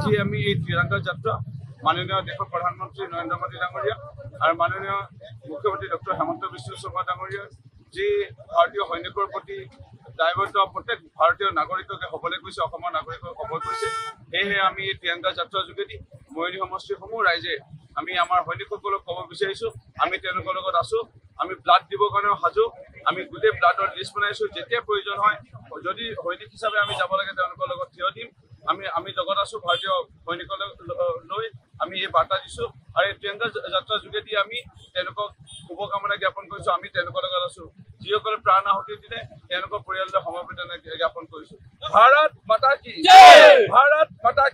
আজি আমি এই ত্ৰিৰংগা যাত্ৰা মাননীয় দেশৰ প্ৰধানমন্ত্ৰী নৰেন্দ্ৰ মোদী ডাঙৰীয়া আৰু মাননীয় মুখ্যমন্ত্ৰী ডক্টৰ হেমন্ত বিশ্ব শৰ্মা ডাঙৰীয়া যি ভাৰতীয় সৈনিকৰ প্ৰতি দায়বদ্ধ প্ৰত্যেক ভাৰতীয় নাগৰিককে হ'বলৈ কৈছে, অসমৰ নাগৰিকক হ'ব কৈছে। সেয়েহে আমি এই ত্ৰিৰংগা যাত্ৰাৰ যোগেদি মৰিয়নি সমষ্টিসমূহ ৰাইজে আমি আমাৰ সৈনিকসকলক ক'ব বিচাৰিছোঁ, আমি তেওঁলোকৰ লগত আছোঁ, আমি ব্লাড দিবৰ কাৰণেও সাজু, আমি গোটেই ব্লাডৰ লিষ্ট বনাইছোঁ। যেতিয়া প্ৰয়োজন হয়, যদি সৈনিক হিচাপে আমি যাব লাগে তেওঁলোকৰ লগত থিয় দিম। আমি লগত আছোঁ, ভাৰতীয় সৈনিকক লৈ আমি এই বাৰ্তা দিছোঁ আৰু এই ত্ৰিৰংগা যাত্ৰাৰ যোগেদি আমি তেওঁলোকক শুভকামনা জ্ঞাপন কৰিছোঁ। আমি তেওঁলোকৰ লগত আছোঁ, যিসকলে প্ৰাণ আহুতি দিলে তেওঁলোকৰ পৰিয়াললৈ সমবেদনা জ্ঞাপন কৰিছোঁ। ভাৰত মাতা কি, ভাৰত মাতা